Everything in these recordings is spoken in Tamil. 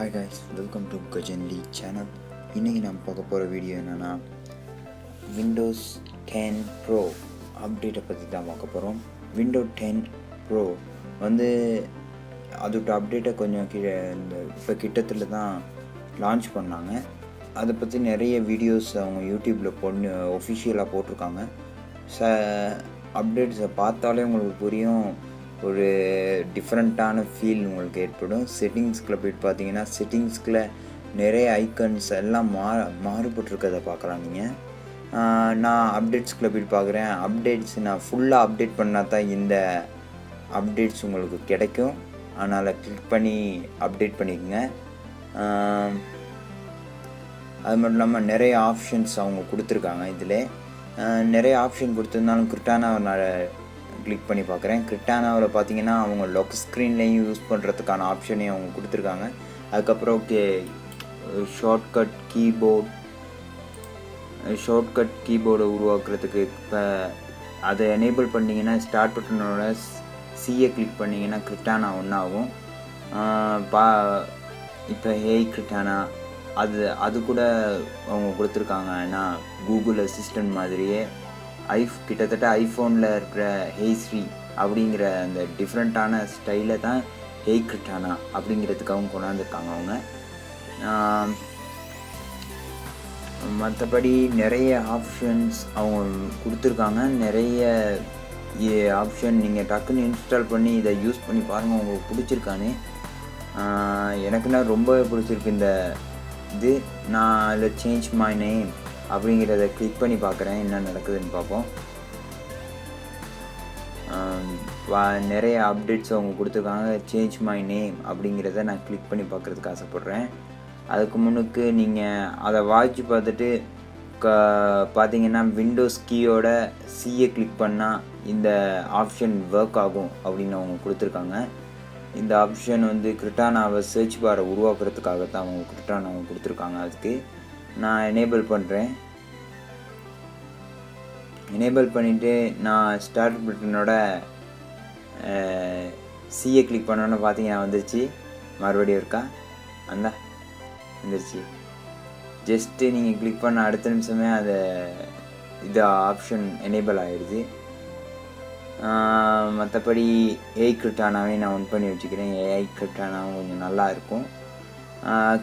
Hi guys, welcome to Gajen channel. இன்னைக்கு நம்ம பார்க்க போகிற வீடியோ என்னென்னா விண்டோஸ் 10 ப்ரோ அப்டேட்டை பற்றி தான் பார்க்க போகிறோம். விண்டோஸ் 10 ப்ரோ வந்து அதோட அப்டேட்டை கொஞ்சம் இப்போ கிட்டத்தில் தான் லான்ச் பண்ணாங்க. அதை பற்றி நிறைய வீடியோஸ் அவங்க யூடியூப்பில் ஒஃபிஷியலாக போட்டிருக்காங்க. அப்டேட்ஸை பார்த்தாலே உங்களுக்கு புரியும், ஒரு டிஃப்ரெண்ட்டான ஃபீல் உங்களுக்கு ஏற்படும். செட்டிங்ஸ்கில் போய்ட்டு பார்த்தீங்கன்னா செட்டிங்ஸ்கில் நிறைய ஐக்கன்ஸ் எல்லாம் மாறுபட்டுருக்கதை பார்க்கலாம். நீங்கள் நான் அப்டேட்ஸ்கில் போய்ட்டு பார்க்குறேன். அப்டேட்ஸ் நான் ஃபுல்லாக அப்டேட் பண்ணால் தான் இந்த அப்டேட்ஸ் உங்களுக்கு கிடைக்கும். அதனால் கிளிக் பண்ணி அப்டேட் பண்ணிக்கோங்க. அது மட்டும் இல்லாமல் நிறைய ஆப்ஷன்ஸ் அவங்க கொடுத்துருக்காங்க. இதில் நிறைய ஆப்ஷன் கொடுத்துருந்தாலும் Cortanaவை நான் கிளிக் பண்ணி பார்க்குறேன். Cortanaவில் பார்த்தீங்கன்னா அவங்க லாக் ஸ்க்ரீன்லேயும் யூஸ் பண்ணுறதுக்கான ஆப்ஷனையும் அவங்க கொடுத்துருக்காங்க. அதுக்கப்புறம் ஷார்ட்கட் கீபோர்டை உருவாக்குறதுக்கு இப்போ அதை எனேபிள் பண்ணிங்கன்னா ஸ்டார்ட் பட்டனோட சியை கிளிக் பண்ணிங்கன்னா Cortana ஒன்றாகும். இப்போ Cortana அது கூட அவங்க கொடுத்துருக்காங்க. ஏன்னா கூகுள் அசிஸ்டன்ட் மாதிரியே கிட்டத்தட்ட ஐஃபோனில் இருக்கிற ஸ்ரீ அப்படிங்கிற அந்த டிஃப்ரெண்ட்டான ஸ்டைலை தான் Cortana அப்படிங்கிறதுக்காகவும் கொண்டாந்துருக்காங்க அவங்க. மற்றபடி நிறைய ஆப்ஷன்ஸ் அவங்க கொடுத்துருக்காங்க. நிறைய ஆப்ஷன் நீங்கள் டக்குன்னு இன்ஸ்டால் பண்ணி இதை யூஸ் பண்ணி பாருங்கள், உங்களுக்கு பிடிச்சிருக்கானே. எனக்குன்னா ரொம்ப பிடிச்சிருக்கு இந்த இது. நான் அதில் சேஞ்ச் மை நேம் அப்படிங்கிறத கிளிக் பண்ணி பார்க்குறேன், என்ன நடக்குதுன்னு பார்ப்போம். நிறைய அப்டேட்ஸ் அவங்க கொடுத்துருக்காங்க. சேஞ்ச் மை நேம் அப்படிங்கிறத நான் கிளிக் பண்ணி பார்க்குறதுக்கு ஆசைப்பட்றேன். அதுக்கு முன்னுக்கு நீங்கள் அதை வாட்ச் பார்த்துட்டு பார்த்தீங்கன்னா விண்டோஸ் கீயோட சியை கிளிக் பண்ணால் இந்த ஆப்ஷன் ஒர்க் ஆகும் அப்படின்னு அவங்க கொடுத்துருக்காங்க. இந்த ஆப்ஷன் வந்து Cortanaவை சர்ச் பாரை உருவாக்குறதுக்காக தான் அவங்க Cortanaவை கொடுத்துருக்காங்க. அதுக்கு நான் எனேபிள் பண்ணுறேன். எனேபிள் பண்ணிவிட்டு நான் ஸ்டார்ட் பட்டனோட சியை கிளிக் பண்ணோன்னு பார்த்தீங்கன்னா வந்துருச்சு. மறுபடியும் இருக்கா வந்துருச்சு. ஜஸ்ட்டு நீங்கள் கிளிக் பண்ண அடுத்த நிமிஷமே இது ஆப்ஷன் எனேபிள் ஆகிடுது. மற்றபடி Cortanaவே நான் ஒன் பண்ணி வச்சுக்கிறேன். Cortanaவும் கொஞ்சம் நல்லா இருக்கும்.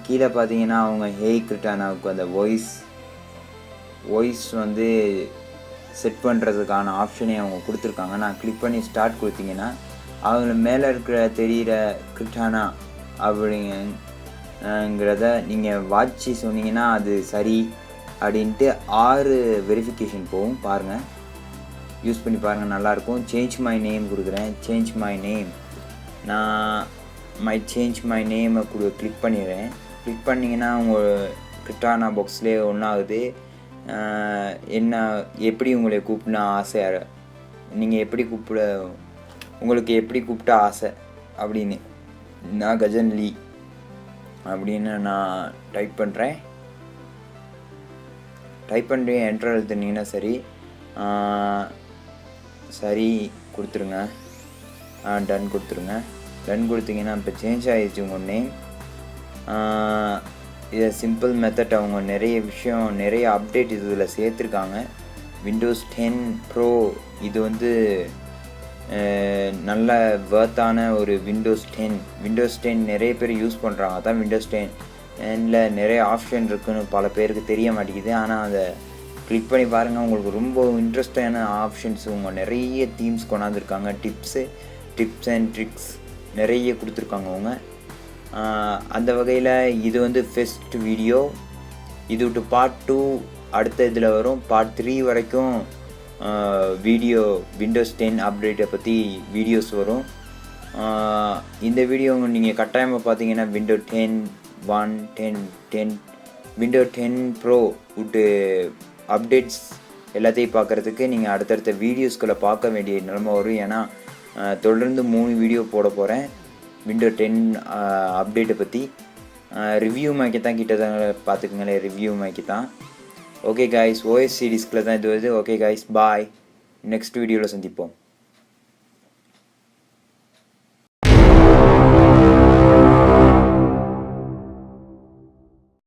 கீழே பார்த்தீங்கன்னா அவங்க Cortanaவுக்கு அந்த வாய்ஸ் வந்து செட் பண்ணுறதுக்கான ஆப்ஷனே அவங்க கொடுத்துருக்காங்க. நான் கிளிக் பண்ணி ஸ்டார்ட் கொடுத்தீங்கன்னா அவங்க மேலே தெரிகிற Cortana அப்படிங்கிறத நீங்கள் வாட்சி சொன்னீங்கன்னா அது சரி அப்படின்ட்டு 6 வெரிஃபிகேஷன் போகும். பாருங்கள், யூஸ் பண்ணி பாருங்கள், நல்லாயிருக்கும். சேஞ்ச் மை நேம் கொடுக்குறேன். சேஞ்ச் மை நேம் நான் சேஞ்ச் மை நேமை கிளிக் பண்ணிடுறேன். கிளிக் பண்ணிங்கன்னா உங்கள் Cortana பாக்ஸ்லேயே ஒன்றாகுது. எப்படி உங்களை கூப்பிட்ன ஆசை, நீங்கள் உங்களுக்கு எப்படி கூப்பிட்ட ஆசை அப்படின்னு நான் கஜன் அப்படின்னு நான் டைப் பண்ணுறேன். என்டர் எழுத்துனீங்கன்னா சரி கொடுத்துருங்க. டன் கொடுத்துருங்க. டன் கொடுத்தீங்கன்னா இப்போ சேஞ்ச் ஆகிடுச்சு உங்கள் நேம். இதை சிம்பிள் மெத்தட் அவங்க நிறைய அப்டேட் இதில் சேர்த்துருக்காங்க. விண்டோஸ் 10 ப்ரோ இது வந்து நல்ல வர்த்தான ஒரு விண்டோஸ் 10 நிறைய பேர் யூஸ் பண்ணுறாங்க. அதான் விண்டோஸ் 10ல் நிறைய ஆப்ஷன் இருக்குதுன்னு பல பேருக்கு தெரிய மாட்டேங்குது. ஆனால் அதை கிளிக் பண்ணி பாருங்கள், உங்களுக்கு ரொம்ப இன்ட்ரெஸ்டான ஆப்ஷன்ஸ் நிறைய தீம்ஸ் கொண்டாந்துருக்காங்க. டிப்ஸ் அண்ட் ட்ரிக்ஸ் நிறைய கொடுத்துருக்காங்க அவங்க. அந்த வகையில் இது வந்து ஃபர்ஸ்ட் வீடியோ. இது விட்டு பார்ட் 2 அடுத்த இதில் வரும். பார்ட் 3 வரைக்கும் விண்டோஸ் 10 அப்டேட்டை பற்றி வீடியோஸ் வரும். இந்த வீடியோ நீங்கள் கட்டாயமாக பார்த்தீங்கன்னா விண்டோஸ் 10 ப்ரோ விட்டு அப்டேட்ஸ் எல்லாத்தையும் பார்க்குறதுக்கு நீங்கள் அடுத்தடுத்த வீடியோஸ்களை பார்க்க வேண்டிய நிலைமை வரும். ஏன்னா தொடர்ந்து 3 வீடியோ போட போகிறேன் விண்டோஸ் 10 அப்டேட்டை பற்றி. ரிவ்யூ மேக்கத்தான் பார்த்துக்குங்களேன். ரிவ்யூ மேக்கி தான். ஓகே காய்ஸ், OS சீரிஸ்கில் தான் இது வருது. ஓகே காய்ஸ், பாய். நெக்ஸ்ட் வீடியோவில் சந்திப்போம்.